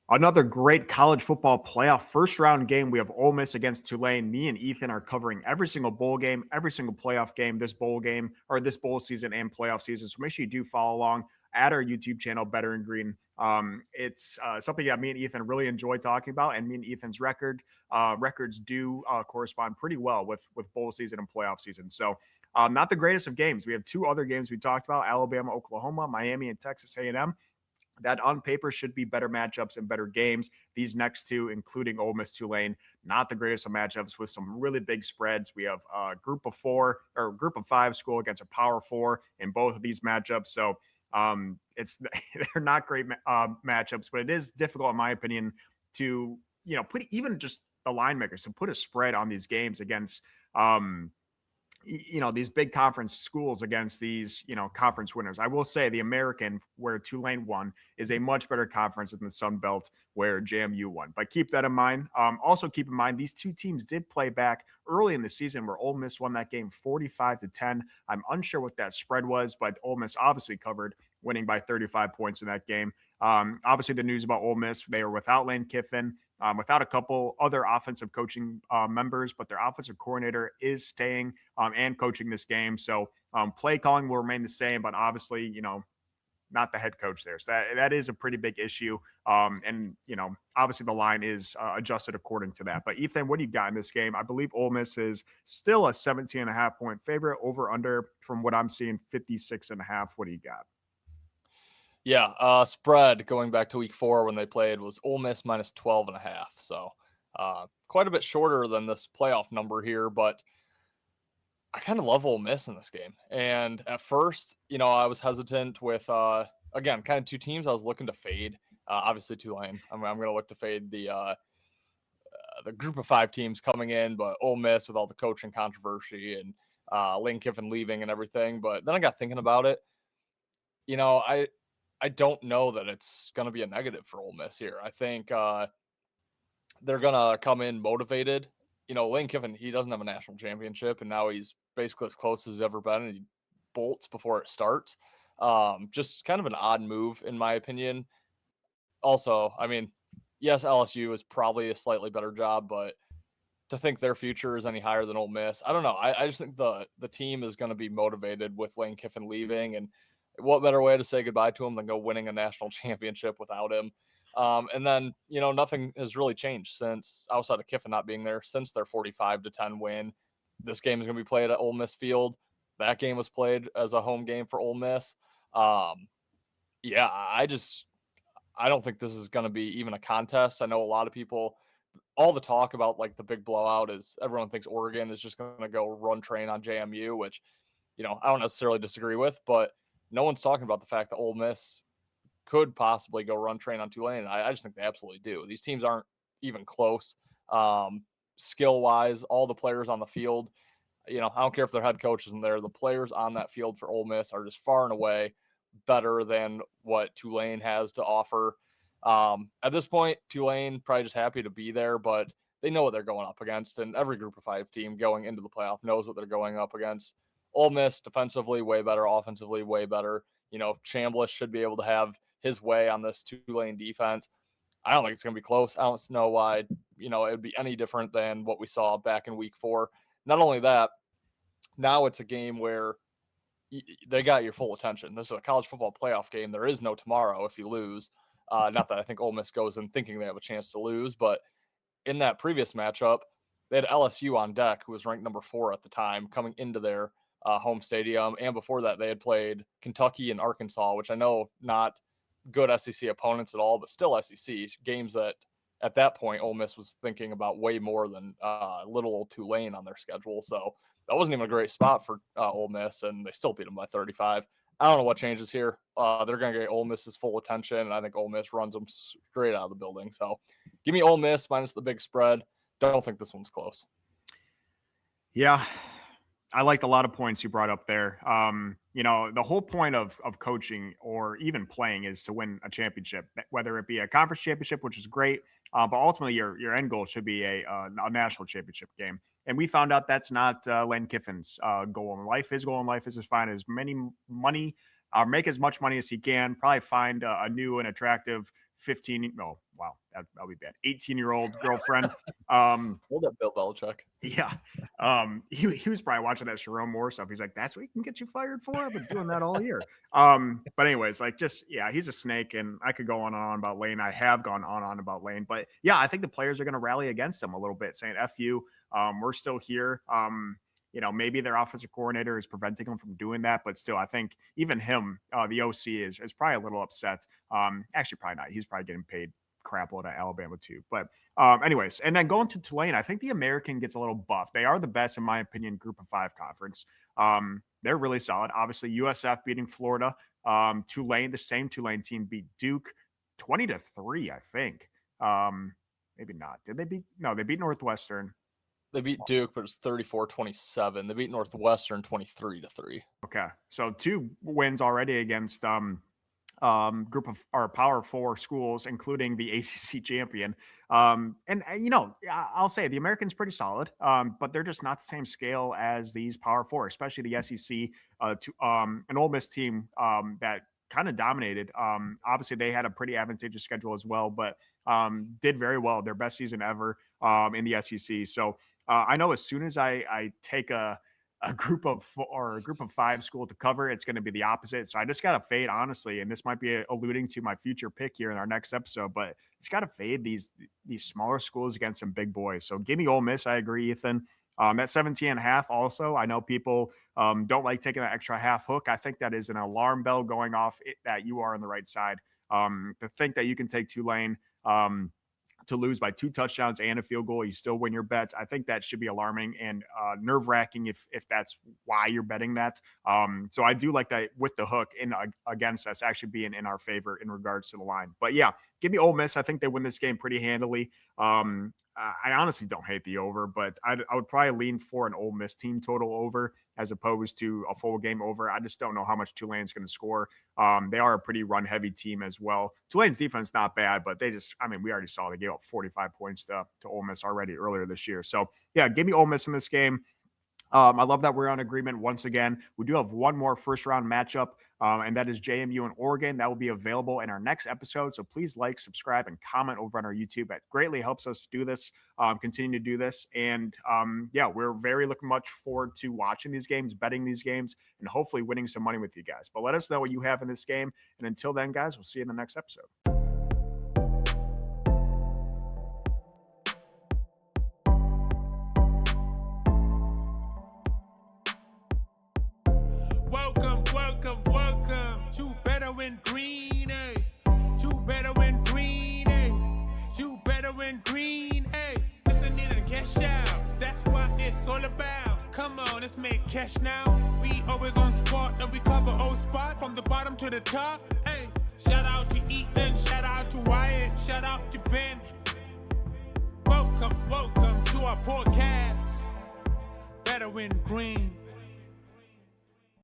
Another great college football playoff first round game. We have Ole Miss against Tulane. Me and Ethan are covering every single bowl game, every single playoff game, this bowl game, or this bowl season and playoff season. So make sure you do follow along at our YouTube channel, Better and Green. It's something that me and Ethan really enjoy talking about, and me and Ethan's records do correspond pretty well with bowl season and playoff season. So not the greatest of games. We have two other games we talked about: Alabama, Oklahoma, Miami, and Texas A&M that on paper should be better matchups and better games. These next two, including Ole Miss Tulane, not the greatest of matchups with some really big spreads. We have a group of four or group of five school against a power four in both of these matchups. So it's they're not great matchups, but it is difficult, in my opinion, to put even just the line makers to put a spread on these games against these big conference schools against these conference winners. I will say the American, where Tulane won, is a much better conference than the Sun Belt where JMU won, but keep that in mind. Also keep in mind these two teams did play back early in the season where Ole Miss won that game 45-10. I'm unsure what that spread was, but Ole Miss obviously covered, winning by 35 points in that game. Obviously the news about Ole Miss, they are without Lane Kiffin, without a couple other offensive coaching members, but their offensive coordinator is staying and coaching this game. So play calling will remain the same, but obviously, not the head coach there. So that is a pretty big issue. And, obviously the line is adjusted according to that. But Ethan, what do you got in this game? I believe Ole Miss is still a 17.5 point favorite, over under from what I'm seeing, 56.5. What do you got? Yeah, spread going back to week 4 when they played was Ole Miss minus 12.5. So quite a bit shorter than this playoff number here, but I kind of love Ole Miss in this game. And at first, I was hesitant with, again, kind of two teams I was looking to fade. Obviously, Tulane. I'm going to look to fade the group of 5 teams coming in, but Ole Miss with all the coaching controversy and Lane Kiffin leaving and everything. But then I got thinking about it. I don't know that it's going to be a negative for Ole Miss here. I think they're going to come in motivated. Lane Kiffin, he doesn't have a national championship, and now he's basically as close as he's ever been, and he bolts before it starts. Just kind of an odd move, in my opinion. Also, I mean, yes, LSU is probably a slightly better job, but to think their future is any higher than Ole Miss, I don't know. I just think the team is going to be motivated with Lane Kiffin leaving, and what better way to say goodbye to him than go winning a national championship without him? And then, nothing has really changed since, outside of Kiffin not being there, since their 45-10 win. This game is going to be played at Ole Miss Field. That game was played as a home game for Ole Miss. Yeah, I don't think this is going to be even a contest. I know a lot of people, all the talk about like the big blowout is everyone thinks Oregon is just going to go run train on JMU, which, I don't necessarily disagree with, but no one's talking about the fact that Ole Miss could possibly go run train on Tulane. I just think they absolutely do. These teams aren't even close. Skill wise, all the players on the field, I don't care if their head coach isn't there. The players on that field for Ole Miss are just far and away better than what Tulane has to offer. At this point, Tulane probably just happy to be there, but they know what they're going up against, and every group of 5 team going into the playoff knows what they're going up against. Ole Miss defensively way better, offensively way better. Chambliss should be able to have his way on this Tulane defense. I don't think it's going to be close. I don't know why, it would be any different than what we saw back in week 4. Not only that, now it's a game where they got your full attention. This is a college football playoff game. There is no tomorrow if you lose. Not that I think Ole Miss goes in thinking they have a chance to lose, but in that previous matchup, they had LSU on deck, who was ranked number 4 at the time, coming into their home stadium. And before that, they had played Kentucky and Arkansas, which I know not good SEC opponents at all, but still SEC games that at that point, Ole Miss was thinking about way more than little old Tulane on their schedule. So that wasn't even a great spot for Ole Miss, and they still beat them by 35. I don't know what changes here. They're going to get Ole Miss's full attention, and I think Ole Miss runs them straight out of the building. So give me Ole Miss minus the big spread. Don't think this one's close. Yeah, I liked a lot of points you brought up there. The whole point of coaching or even playing is to win a championship, whether it be a conference championship, which is great, but ultimately your end goal should be a national championship game. And we found out that's not Lane Kiffin's goal in life. His goal in life is to find as many money, make as much money as he can, probably find a new and attractive wow, that'll be bad. 18-year-old girlfriend. Hold up, Bill Belichick. Yeah. He was probably watching that Sharon Moore stuff. He's like, that's what he can get you fired for? I've been doing that all year. But anyways, like just yeah, he's a snake, and I could go on and on about Lane. I have gone on and on about Lane, but yeah, I think the players are gonna rally against him a little bit, saying F you. We're still here. Maybe their offensive coordinator is preventing him from doing that, but still, I think even him, the OC, is probably a little upset. Actually, probably not. He's probably getting paid crap load at Alabama too. But anyways, and then going to Tulane, I think the American gets a little buff. They are the best, in my opinion, group of 5 conference. They're really solid. Obviously, USF beating Florida. Tulane, the same Tulane team, beat Duke 20-3, I think. Maybe not. Did they beat? No, they beat Northwestern. They beat Duke, but it's 34-27. They beat Northwestern 23-3. Okay, so 2 wins already against group of our Power 4 schools, including the ACC champion. I'll say the American's pretty solid, but they're just not the same scale as these Power 4, especially the SEC. An Ole Miss team that kind of dominated. Obviously, they had a pretty advantageous schedule as well, but did very well. Their best season ever in the SEC. So I know as soon as I take a group of 4 or a group of 5 school to cover, it's going to be the opposite. So I just got to fade, honestly, and this might be alluding to my future pick here in our next episode, but it's got to fade these smaller schools against some big boys. So give me Ole Miss. I agree, Ethan. At 17.5 also, I know people don't like taking that extra half hook. I think that is an alarm bell going off that you are on the right side. To think that you can take Tulane to lose by 2 touchdowns and a field goal, you still win your bet. I think that should be alarming and nerve-wracking if that's why you're betting that. So I do like that with the hook in against us actually being in our favor in regards to the line. But yeah, give me Ole Miss. I think they win this game pretty handily. I honestly don't hate the over, but I would probably lean for an Ole Miss team total over as opposed to a full game over. I just don't know how much Tulane's going to score. They are a pretty run-heavy team as well. Tulane's defense not bad, but we already saw they gave up 45 points to Ole Miss already earlier this year. So, yeah, give me Ole Miss in this game. I love that we're on agreement once again. We do have one more first-round matchup, and that is JMU and Oregon. That will be available in our next episode. So please like, subscribe, and comment over on our YouTube. That greatly helps us do this, continue to do this. And we're very looking much forward to watching these games, betting these games, and hopefully winning some money with you guys. But let us know what you have in this game. And until then, guys, we'll see you in the next episode. Welcome to Better Win Green, eh? To Better Win Green, eh? To Better Win Green, eh? Listen in and cash out, that's what it's all about. Come on, let's make cash now. We always on spot and we cover all spot from the bottom to the top, hey. Shout out to Ethan, shout out to Wyatt, shout out to Ben. Welcome to our podcast, Better Win Green.